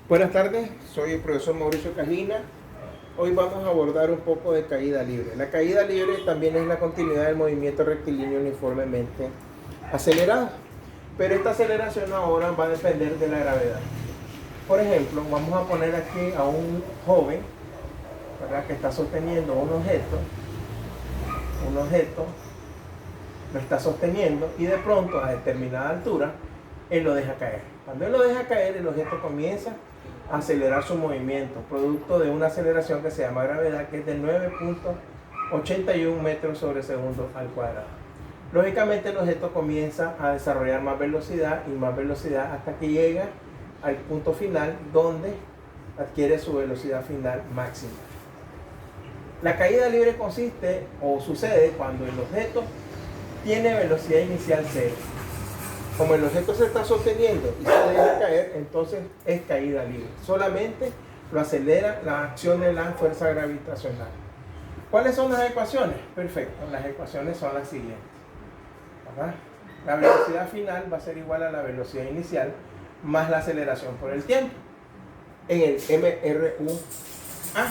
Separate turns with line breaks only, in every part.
Buenas tardes, soy el profesor Mauricio Cajina. Hoy vamos a abordar un poco de caída libre. La caída libre también es la continuidad del movimiento rectilíneo uniformemente acelerado, pero esta aceleración ahora va a depender de la gravedad. Por ejemplo, vamos a poner aquí a un joven, ¿verdad?, que está sosteniendo un objeto, lo está sosteniendo y de pronto a determinada altura él lo deja caer. Cuando él lo deja caer, el objeto comienza a acelerar su movimiento, producto de una aceleración que se llama gravedad, que es de 9.81 metros sobre segundo al cuadrado. Lógicamente el objeto comienza a desarrollar más velocidad y más velocidad hasta que llega al punto final donde adquiere su velocidad final máxima. La caída libre consiste o sucede cuando el objeto tiene velocidad inicial cero. Como el objeto se está sosteniendo y se deja caer, entonces es caída libre. Solamente lo acelera la acción de la fuerza gravitacional. ¿Cuáles son las ecuaciones? Perfecto, las ecuaciones son las siguientes, ¿verdad? La velocidad final va a ser igual a la velocidad inicial más la aceleración por el tiempo en el MRU-A.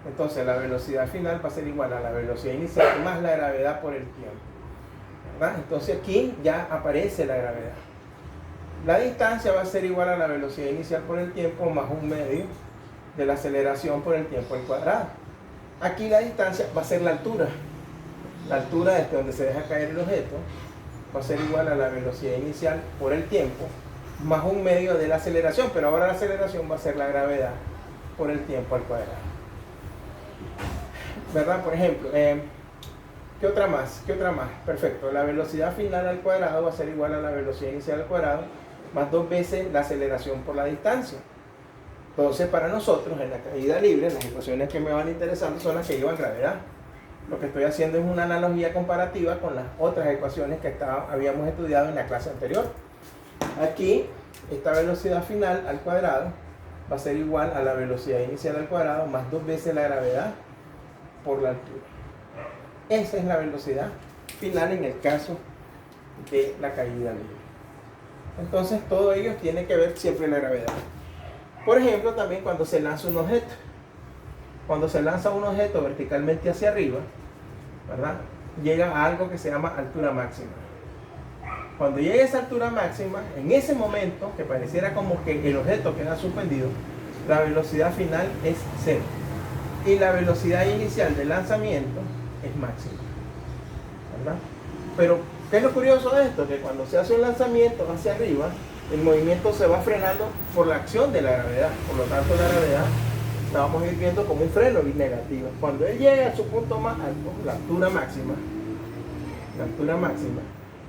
Entonces la velocidad final va a ser igual a la velocidad inicial más la gravedad por el tiempo, ¿verdad? Entonces aquí ya aparece la gravedad. La distancia va a ser igual a la velocidad inicial por el tiempo más un medio de la aceleración por el tiempo al cuadrado. Aquí la distancia va a ser la altura. La altura desde donde se deja caer el objeto va a ser igual a la velocidad inicial por el tiempo más un medio de la aceleración, pero ahora la aceleración va a ser la gravedad por el tiempo al cuadrado, ¿verdad? Por ejemplo, ¿qué otra más? Perfecto, la velocidad final al cuadrado va a ser igual a la velocidad inicial al cuadrado más 2 veces la aceleración por la distancia. Entonces, para nosotros, en la caída libre, las ecuaciones que me van interesando son las que llevan gravedad. Lo que estoy haciendo es una analogía comparativa con las otras ecuaciones que habíamos estudiado en la clase anterior. Aquí, esta velocidad final al cuadrado va a ser igual a la velocidad inicial al cuadrado más 2 veces la gravedad por la altura. Esa es la velocidad final en el caso de la caída libre. Entonces, todo ello tiene que ver siempre la gravedad. Por ejemplo, también cuando se lanza un objeto. Cuando se lanza un objeto verticalmente hacia arriba, ¿verdad?, llega a algo que se llama altura máxima. Cuando llega a esa altura máxima, en ese momento, que pareciera como que el objeto queda suspendido, la velocidad final es cero. Y la velocidad inicial del lanzamiento es máxima, ¿verdad? Pero, ¿qué es lo curioso de esto? Que cuando se hace un lanzamiento hacia arriba, el movimiento se va frenando por la acción de la gravedad. Por lo tanto, la gravedad la vamos a ir viendo como un freno negativo. Cuando él llega a su punto más alto, la altura máxima,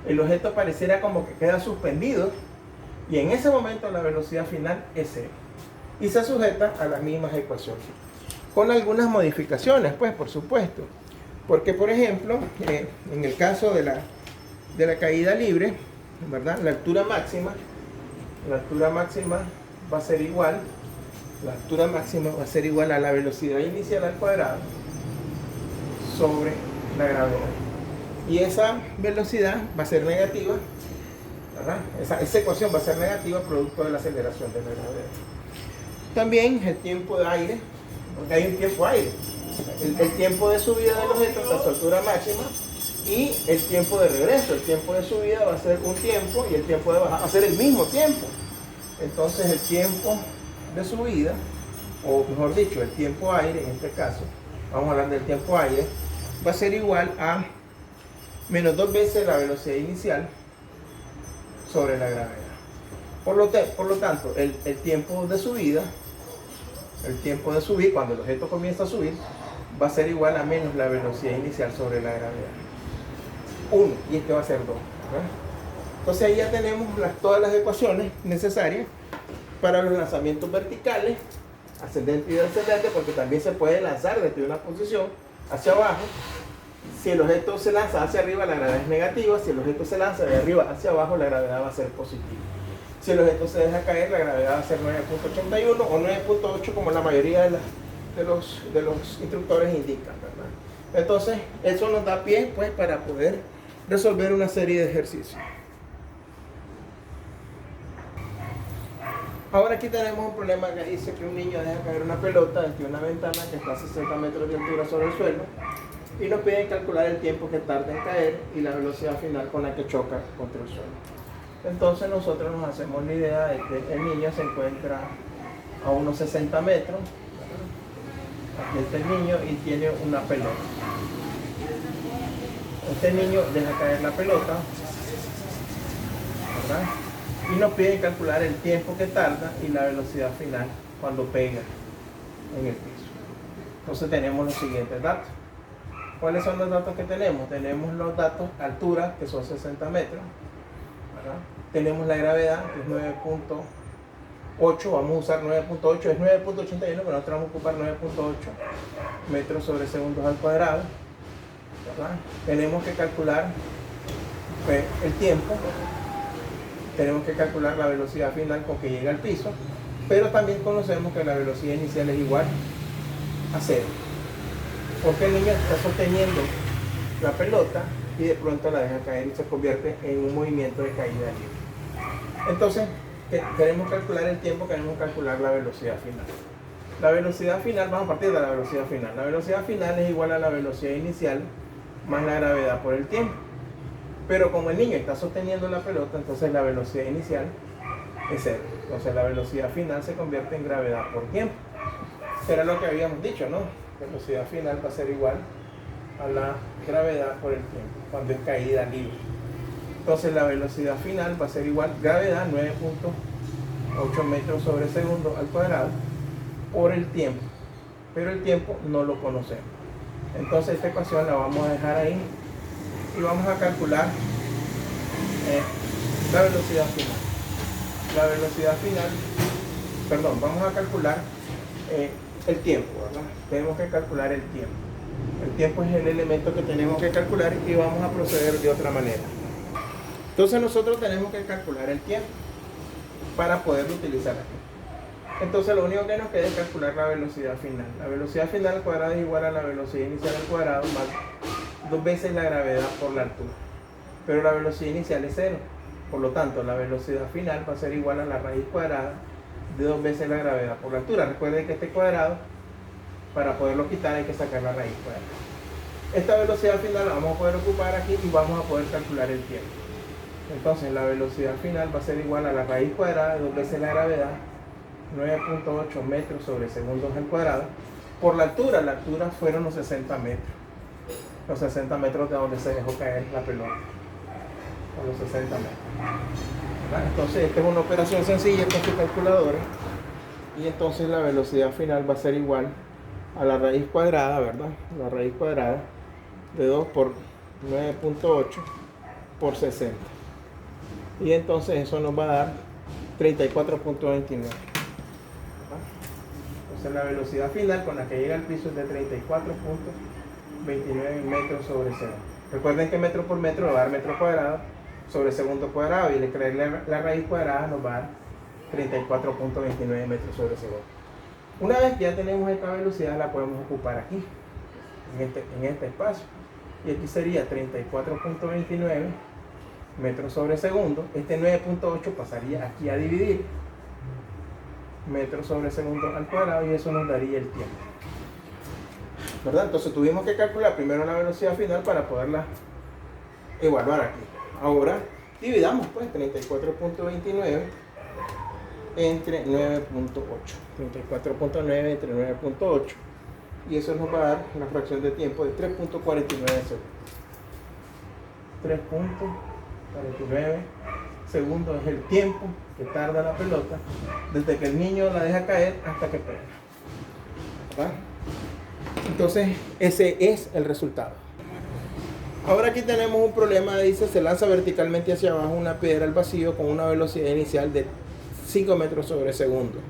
el objeto pareciera como que queda suspendido y en ese momento la velocidad final es cero. Y se sujeta a las mismas ecuaciones, con algunas modificaciones, pues, por supuesto. Porque, por ejemplo, en el caso de la caída libre, ¿verdad?, la altura máxima va a ser igual, a la velocidad inicial al cuadrado sobre la gravedad. Y esa velocidad va a ser negativa, ¿verdad? Esa ecuación va a ser negativa producto de la aceleración de la gravedad. También el tiempo de aire, porque hay un tiempo aire. El tiempo de subida del objeto hasta su altura máxima y el tiempo de regreso. El tiempo de subida va a ser un tiempo y el tiempo de bajada va a ser el mismo tiempo. Entonces el tiempo de subida, o mejor dicho, el tiempo aire en este caso, vamos a hablar del tiempo aire, va a ser igual a menos 2 veces la velocidad inicial sobre la gravedad. Por lo tanto, el tiempo de subida, cuando el objeto comienza a subir, va a ser igual a menos la velocidad inicial sobre la gravedad. 1, y este va a ser 2. ¿Verdad? Entonces ahí ya tenemos todas las ecuaciones necesarias para los lanzamientos verticales, ascendente y descendente, porque también se puede lanzar desde una posición hacia abajo. Si el objeto se lanza hacia arriba, la gravedad es negativa. Si el objeto se lanza de arriba hacia abajo, la gravedad va a ser positiva. Si el objeto se deja caer, la gravedad va a ser 9.81 o 9.8, como la mayoría de los instructores indican, ¿verdad? Entonces, eso nos da pie, pues, para poder resolver una serie de ejercicios. Ahora aquí tenemos un problema que dice que un niño deja caer una pelota desde una ventana que está a 60 metros de altura sobre el suelo y nos piden calcular el tiempo que tarda en caer y la velocidad final con la que choca contra el suelo. Entonces nosotros nos hacemos la idea de que el niño se encuentra a unos 60 metros. Aquí está el niño y tiene una pelota. Este niño deja caer la pelota, ¿verdad? Y nos piden calcular el tiempo que tarda y la velocidad final cuando pega en el piso. Entonces tenemos los siguientes datos. ¿Cuáles son los datos que tenemos? Tenemos los datos altura, que son 60 metros, ¿verdad? Tenemos la gravedad, que es 9.8, vamos a usar 9.8, es 9.81, pero nosotros vamos a ocupar 9.8 metros sobre segundos al cuadrado, ¿verdad? Tenemos que calcular el tiempo, tenemos que calcular la velocidad final con que llega al piso, pero también conocemos que la velocidad inicial es igual a 0. Porque el niño está sosteniendo la pelota y de pronto la deja caer y se convierte en un movimiento de caída libre. Entonces, queremos calcular el tiempo, queremos calcular la velocidad final. La velocidad final, vamos a partir de la velocidad final. La velocidad final es igual a la velocidad inicial más la gravedad por el tiempo. Pero como el niño está sosteniendo la pelota, entonces la velocidad inicial es 0. Entonces la velocidad final se convierte en gravedad por tiempo. Era lo que habíamos dicho, ¿no? La velocidad final va a ser igual a la gravedad por el tiempo, cuando es caída libre. Entonces la velocidad final va a ser igual gravedad 9.8 metros sobre segundo al cuadrado por el tiempo. Pero el tiempo no lo conocemos. Entonces esta ecuación la vamos a dejar ahí y vamos a calcular la velocidad final. La velocidad final, perdón, vamos a calcular el tiempo, ¿verdad? Tenemos que calcular el tiempo. El tiempo es el elemento que tenemos que calcular y vamos a proceder de otra manera. Entonces nosotros tenemos que calcular el tiempo para poderlo utilizar aquí. Entonces lo único que nos queda es calcular la velocidad final. La velocidad final al cuadrado es igual a la velocidad inicial al cuadrado más 2 veces la gravedad por la altura. Pero la velocidad inicial es 0. Por lo tanto, la velocidad final va a ser igual a la raíz cuadrada de 2 veces la gravedad por la altura. Recuerden que este cuadrado, para poderlo quitar, hay que sacar la raíz cuadrada. Esta velocidad final la vamos a poder ocupar aquí y vamos a poder calcular el tiempo. Entonces la velocidad final va a ser igual a la raíz cuadrada de 2 veces la gravedad, 9.8 metros sobre segundos al cuadrado, por la altura fueron los 60 metros. Los 60 metros de donde se dejó caer la pelota. Con los 60 metros. ¿Vale? Entonces esta es una operación sencilla con su calculadora. Y entonces la velocidad final va a ser igual a la raíz cuadrada, ¿verdad? La raíz cuadrada de 2 por 9.8 por 60. Y entonces eso nos va a dar 34.29. Entonces la velocidad final con la que llega al piso es de 34.29 metros sobre segundo. Recuerden que metro por metro va a dar metro cuadrado sobre segundo cuadrado y al creerle la raíz cuadrada nos va a dar 34.29 metros sobre segundo. Una vez que ya tenemos esta velocidad la podemos ocupar aquí, en este espacio. Y aquí sería 34.29 metros sobre segundo. Este 9.8 pasaría aquí a dividir metros sobre segundo al cuadrado y eso nos daría el tiempo, ¿verdad? Entonces tuvimos que calcular primero la velocidad final para poderla evaluar aquí. Ahora dividamos pues 34.29 entre 9.8. 34.9 entre 9.8 y eso nos va a dar una fracción de tiempo de 3.49 segundos. 3.49 segundos es el tiempo que tarda la pelota desde que el niño la deja caer hasta que pega, ¿verdad? Entonces ese es el resultado. Ahora aquí tenemos un problema, dice se lanza verticalmente hacia abajo una piedra al vacío con una velocidad inicial de 5 metros sobre segundo.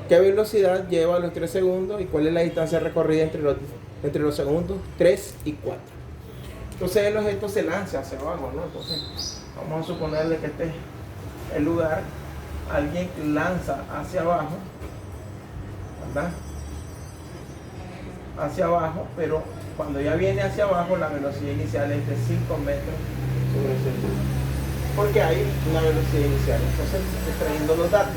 ¿Qué velocidad lleva a los 3 segundos y cuál es la distancia recorrida entre los segundos 3 y 4? Entonces el objeto se lanza hacia abajo, ¿no? Entonces vamos a suponerle que este es el lugar, alguien lanza hacia abajo, ¿verdad? Hacia abajo, pero cuando ya viene hacia abajo la velocidad inicial es de 5 metros sobre segundo. Porque hay una velocidad inicial. Entonces, extrayendo los datos,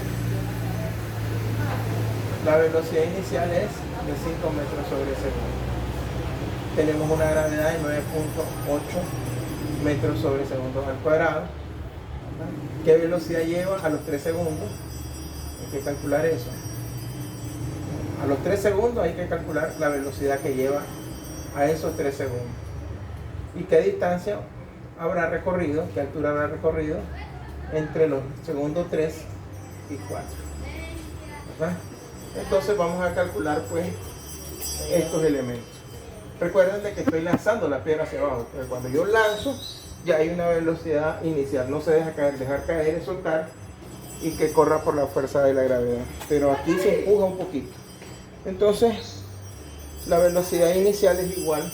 La velocidad inicial es de 5 metros sobre segundo. Tenemos una gravedad de 9.8 metros sobre segundos al cuadrado. ¿Qué velocidad lleva a los 3 segundos? Hay que calcular eso. A los 3 segundos hay que calcular la velocidad que lleva a esos 3 segundos. ¿Y qué distancia habrá recorrido? ¿Qué altura habrá recorrido entre los segundos 3 y 4? ¿Verdad? Entonces vamos a calcular pues estos elementos. Recuerden de que estoy lanzando la piedra hacia abajo. Pero cuando yo lanzo, ya hay una velocidad inicial. No se deja caer, dejar caer es soltar y que corra por la fuerza de la gravedad. Pero aquí se empuja un poquito. Entonces, la velocidad inicial es igual,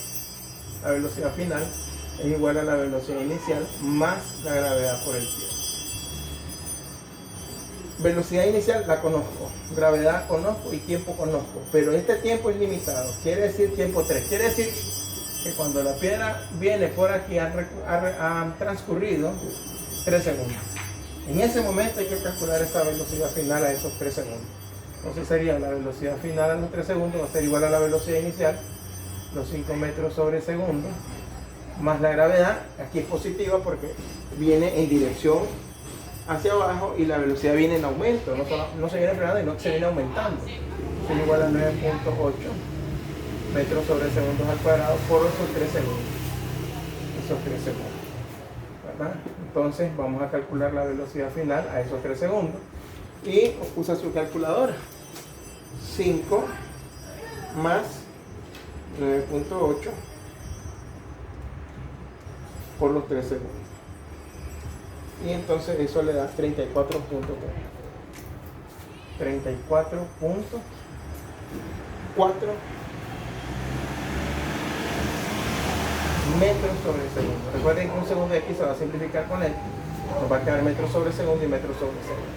la velocidad final es igual a la velocidad inicial más la gravedad por el tiempo. Velocidad inicial la conozco, gravedad conozco y tiempo conozco, pero este tiempo es limitado, quiere decir tiempo 3, quiere decir que cuando la piedra viene por aquí han transcurrido 3 segundos. En ese momento hay que calcular esa velocidad final a esos 3 segundos. Entonces sería la velocidad final a los 3 segundos, va a ser igual a la velocidad inicial, los 5 metros sobre segundo, más la gravedad, aquí es positiva porque viene en dirección hacia abajo y la velocidad viene en aumento, no se viene frenando y no se viene aumentando. Es igual a 9.8 metros sobre segundos al cuadrado por esos 3 segundos. Esos 3 segundos. ¿Verdad? Entonces vamos a calcular la velocidad final a esos 3 segundos. Y usa su calculadora. 5 más 9.8 por los 3 segundos. Y entonces eso le da 34.3. 34.4 metros sobre segundo. Recuerden que un segundo de aquí se va a simplificar con él. Nos va a quedar metros sobre segundo y metros sobre segundo.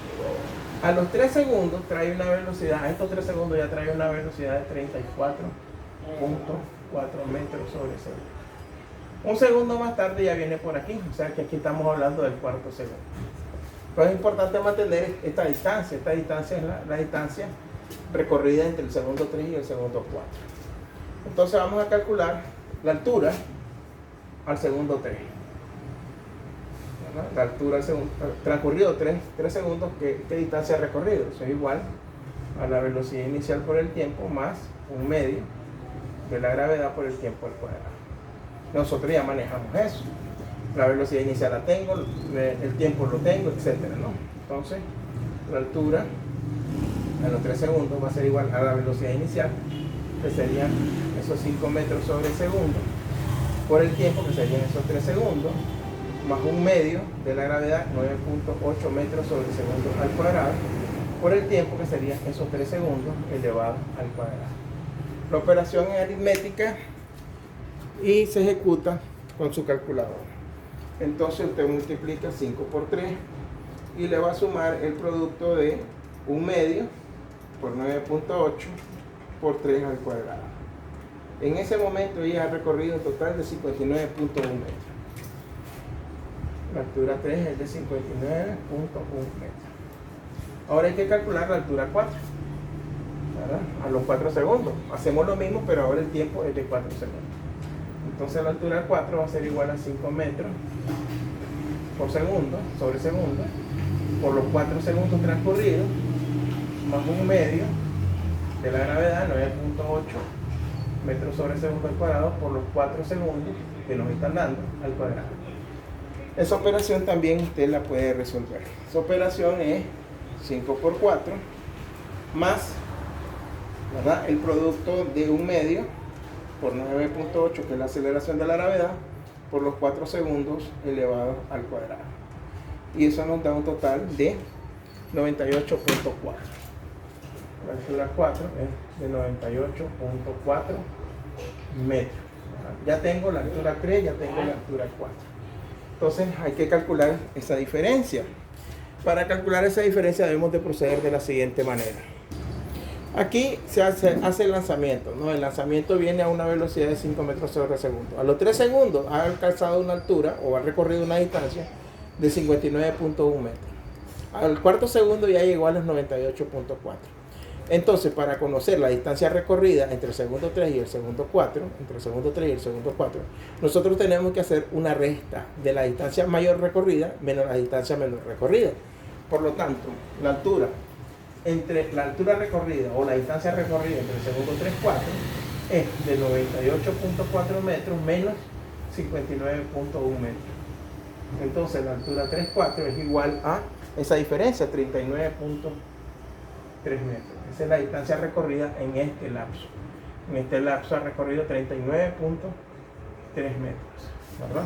A los 3 segundos trae una velocidad, a estos 3 segundos ya trae una velocidad de 34.4 metros sobre segundo. Un segundo más tarde ya viene por aquí, o sea que aquí estamos hablando del cuarto segundo. Pero es importante mantener esta distancia es la distancia recorrida entre el segundo 3 y el segundo 4. Entonces vamos a calcular la altura al segundo 3. La altura al segundo, transcurrido 3 segundos, ¿qué distancia ha recorrido? Eso es igual a la velocidad inicial por el tiempo más un medio de la gravedad por el tiempo al cuadrado. Nosotros ya manejamos eso. La velocidad inicial la tengo, el tiempo lo tengo, etcétera, ¿no? Entonces, la altura a los 3 segundos va a ser igual a la velocidad inicial, que serían esos 5 metros sobre segundo, por el tiempo, que serían esos 3 segundos, más un medio de la gravedad, 9.8 metros sobre segundo al cuadrado, por el tiempo, que serían esos 3 segundos elevado al cuadrado. La operación es aritmética y se ejecuta con su calculadora. Entonces usted multiplica 5 por 3 y le va a sumar el producto de un medio por 9.8 por 3 al cuadrado. En ese momento ella ha recorrido un total de 59.1 metros. La altura 3 es de 59.1 metros. Ahora hay que calcular la altura 4, ¿verdad? A los 4 segundos. Hacemos lo mismo, pero ahora el tiempo es de 4 segundos. Entonces la altura 4 va a ser igual a 5 metros por segundo, sobre segundo, por los 4 segundos transcurridos, más un medio de la gravedad, 9.8 metros sobre segundo al cuadrado, por los 4 segundos que nos están dando al cuadrado. Esa operación también usted la puede resolver. Esa operación es 5 por 4 más, ¿verdad?, el producto de un medio por 9.8, que es la aceleración de la gravedad, por los 4 segundos elevado al cuadrado. Y eso nos da un total de 98.4. La altura 4 es de 98.4 metros. Ya tengo la altura 3, ya tengo la altura 4. Entonces hay que calcular esa diferencia. Para calcular esa diferencia debemos de proceder de la siguiente manera. Aquí se hace el lanzamiento, ¿no? El lanzamiento viene a una velocidad de 5 metros sobre segundo. A los 3 segundos ha alcanzado una altura o ha recorrido una distancia de 59.1 metros. Al cuarto segundo ya llegó a los 98.4. Entonces, para conocer la distancia recorrida entre el segundo 3 y el segundo 4, nosotros tenemos que hacer una resta de la distancia mayor recorrida menos la distancia menor recorrida. Por lo tanto, la altura recorrida o la distancia recorrida entre el segundo 3 y 4 es de 98.4 metros menos 59.1 metros. Entonces, la altura 3,4 es igual a esa diferencia, 39.3 metros. Esa es la distancia recorrida en este lapso. En este lapso ha recorrido 39.3 metros, ¿verdad?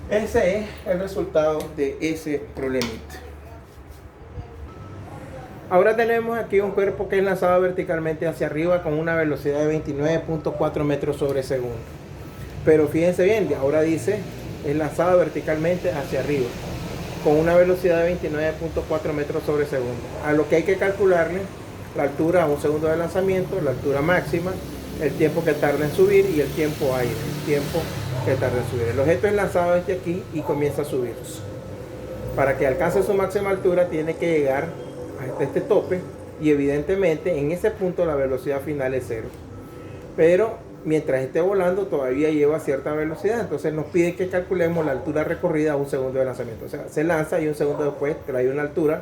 Ese es el resultado de ese problemita. Ahora tenemos aquí un cuerpo que es lanzado verticalmente hacia arriba con una velocidad de 29.4 metros sobre segundo. Pero fíjense bien, ahora dice es lanzado verticalmente hacia arriba con una velocidad de 29.4 metros sobre segundo. A lo que hay que calcularle la altura a un segundo de lanzamiento, la altura máxima, el tiempo que tarda en subir y el tiempo aire, el tiempo que tarda en subir. El objeto es lanzado desde aquí y comienza a subir. Para que alcance su máxima altura tiene que llegar a este tope y evidentemente en ese punto la velocidad final es 0. Pero mientras esté volando todavía lleva cierta velocidad, entonces nos pide que calculemos la altura recorrida a un segundo de lanzamiento. O sea, se lanza y un segundo después trae una altura,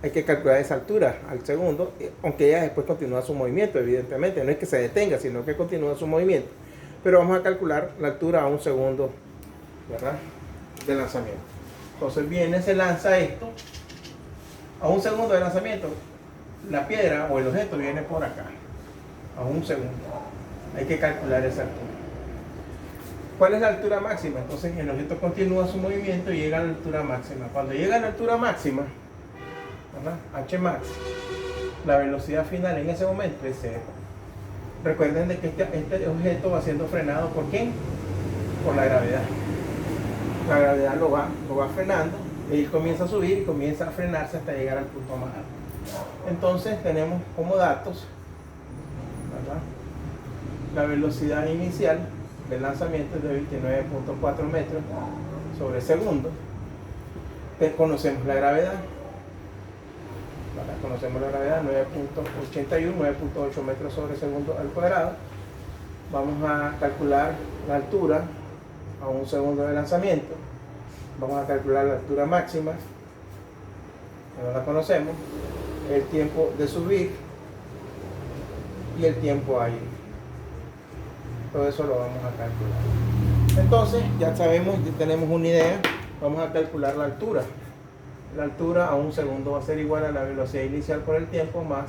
hay que calcular esa altura al segundo, aunque ella después continúa su movimiento, evidentemente, no es que se detenga, sino que continúa su movimiento. Pero vamos a calcular la altura a un segundo, ¿verdad?, de lanzamiento. Entonces viene, se lanza esto a un segundo de lanzamiento, la piedra o el objeto viene por acá, a un segundo. Hay que calcular esa altura. ¿Cuál es la altura máxima? Entonces el objeto continúa su movimiento y llega a la altura máxima. Cuando llega a la altura máxima, ¿verdad?, Hmax, la velocidad final en ese momento es 0. Recuerden de que este objeto va siendo frenado ¿por quién? Por la gravedad. La gravedad lo va frenando, él comienza a subir y comienza a frenarse hasta llegar al punto más alto. Entonces tenemos como datos, ¿verdad?, la velocidad inicial del lanzamiento es de 29.4 metros sobre segundo. Conocemos la gravedad. Conocemos la gravedad, 9.81, 9.8 metros sobre segundo al cuadrado. Vamos a calcular la altura a un segundo de lanzamiento. Vamos a calcular la altura máxima, que no la conocemos, el tiempo de subir y el tiempo aire. Todo eso lo vamos a calcular. Entonces, ya sabemos, ya tenemos una idea. Vamos a calcular la altura. La altura a un segundo va a ser igual a la velocidad inicial por el tiempo más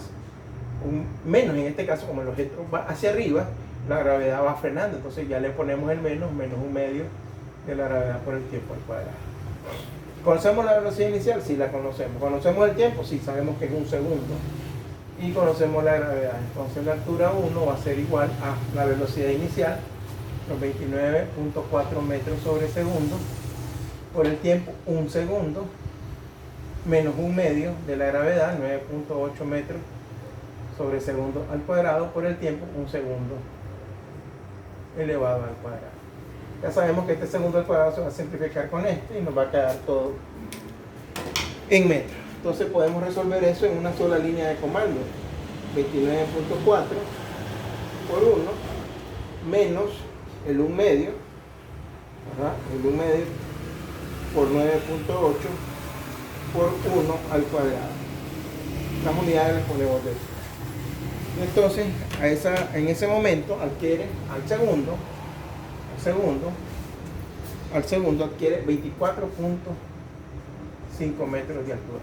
menos, en este caso, como el objeto va hacia arriba, la gravedad va frenando. Entonces ya le ponemos el menos un medio de la gravedad por el tiempo al cuadrado. ¿Conocemos la velocidad inicial? Sí, la conocemos. ¿Conocemos el tiempo? Sí, sabemos que es un segundo. Y conocemos la gravedad. Entonces la altura 1 va a ser igual a la velocidad inicial, los 29.4 metros sobre segundo, por el tiempo un segundo, menos un medio de la gravedad, 9.8 metros sobre segundo al cuadrado, por el tiempo un segundo elevado al cuadrado. Ya sabemos que este segundo al cuadrado se va a simplificar con este y nos va a quedar todo en metros. Entonces podemos resolver eso en una sola línea de comando. 29.4 por 1 menos el 1 medio, ¿verdad?, el 1 medio por 9.8 por 1 al cuadrado. Las unidades las ponemos de eso. Entonces en ese momento adquiere al segundo adquiere 24.5 metros de altura.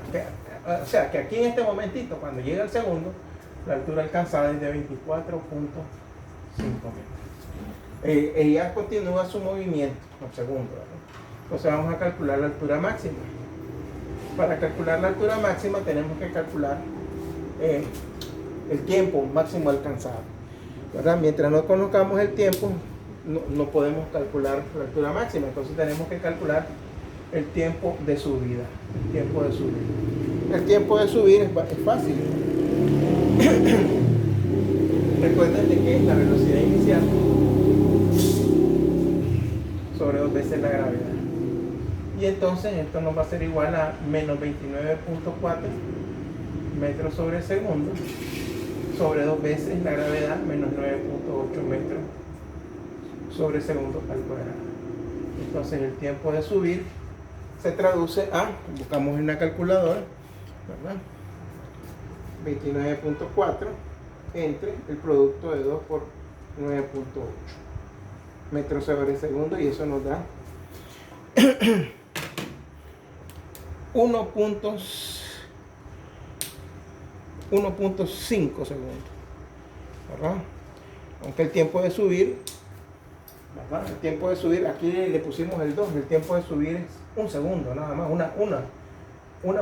O sea que aquí en este momentito, cuando llega el segundo, la altura alcanzada es de 24.5 metros. Ella continúa su movimiento al segundo, ¿verdad? Entonces vamos a calcular la altura máxima. Para calcular la altura máxima tenemos que calcular el tiempo máximo alcanzado, ¿verdad? Mientras no conozcamos el tiempo, no podemos calcular la altura máxima. Entonces tenemos que calcular el tiempo de subida. El tiempo de subir es fácil. Recuerden de que es la velocidad inicial sobre 2 veces la gravedad. Y entonces esto nos va a ser igual a menos 29.4 metros sobre segundo sobre 2 veces la gravedad menos 9.8 metros sobre segundo al cuadrado. Entonces el tiempo de subir se traduce a, buscamos en la calculadora, ¿verdad? 29.4 entre el producto de 2 por 9.8 metros sobre segundo, y eso nos da 1.5 segundos, ¿verdad? Aunque el tiempo de subir, ¿verdad? El tiempo de subir, aquí le pusimos el 2, el tiempo de subir es 1 segundo, nada más, una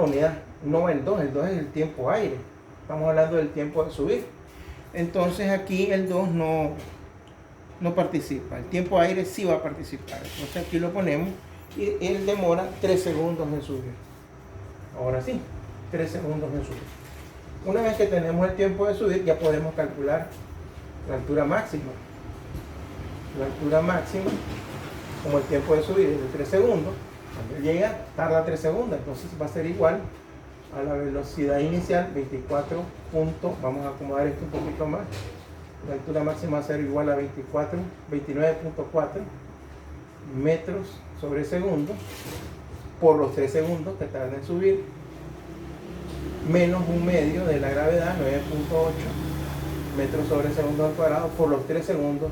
unidad, no el 2 es el tiempo aire, estamos hablando del tiempo de subir. Entonces aquí el 2 no participa, el tiempo aire sí va a participar, entonces aquí lo ponemos y él demora 3 segundos en subir. Ahora sí, 3 segundos en subir. Una vez que tenemos el tiempo de subir, ya podemos calcular la altura máxima. La altura máxima, como el tiempo de subir es de 3 segundos, cuando llega tarda 3 segundos, entonces va a ser igual a la velocidad inicial, 24 puntos, vamos a acomodar esto un poquito más, la altura máxima va a ser igual a 29.4 metros sobre segundo por los 3 segundos que tarda en subir, menos 1/2 de la gravedad, 9.8 metros sobre segundo al cuadrado por los 3 segundos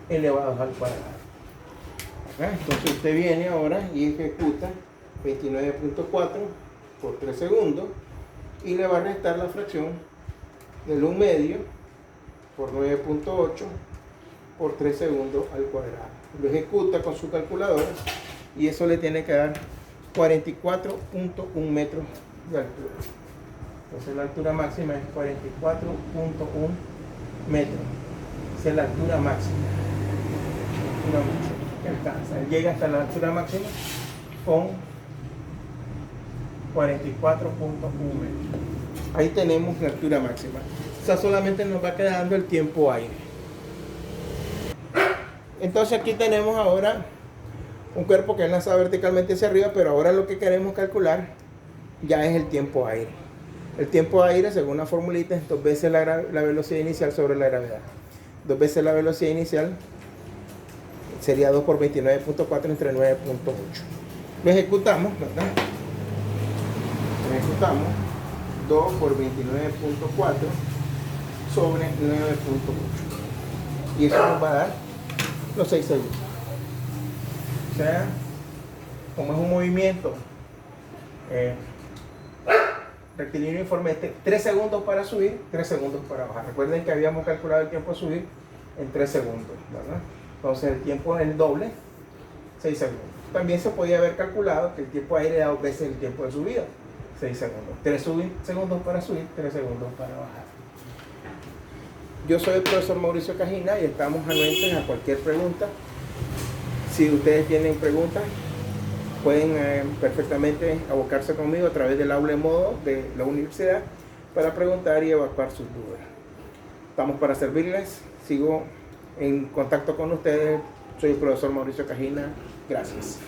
elevados al cuadrado. Entonces usted viene ahora y ejecuta 29.4 por 3 segundos y le va a restar la fracción del 1/2 por 9.8 por 3 segundos al cuadrado. Lo ejecuta con su calculadora y eso le tiene que dar 44.1 metros de altura. Entonces la altura máxima es 44.1 metros. Esa es la altura máxima. Alcanza, llega hasta la altura máxima con 44.1 metros. Ahí tenemos la altura máxima. O sea, solamente nos va quedando el tiempo aire. Entonces aquí tenemos ahora un cuerpo que es lanzado verticalmente hacia arriba, pero ahora lo que queremos calcular ya es el tiempo aire. El tiempo aire, según la formulita, es 2 veces la velocidad inicial sobre la gravedad. 2 veces la velocidad inicial sería 2 por 29.4 entre 9.8. Lo ejecutamos, ¿verdad? Lo ejecutamos 2 por 29.4 sobre 9.8. Y eso nos va a dar los 6 segundos. O sea, como es un movimiento rectilíneo uniforme, 3 segundos para subir, 3 segundos para bajar. Recuerden que habíamos calculado el tiempo de subir en 3 segundos, ¿verdad? Entonces el tiempo es el doble, 6 segundos. También se podía haber calculado que el tiempo aire da 2 veces el tiempo de subida, 6 segundos. 3 segundos para subir, 3 segundos para bajar. Yo soy el profesor Mauricio Cajina y estamos anuentes a cualquier pregunta. Si ustedes tienen preguntas, pueden perfectamente abocarse conmigo a través del aula en modo de la universidad para preguntar y evacuar sus dudas. Estamos para servirles. Sigo en contacto con ustedes. Soy el profesor Mauricio Cajina. Gracias.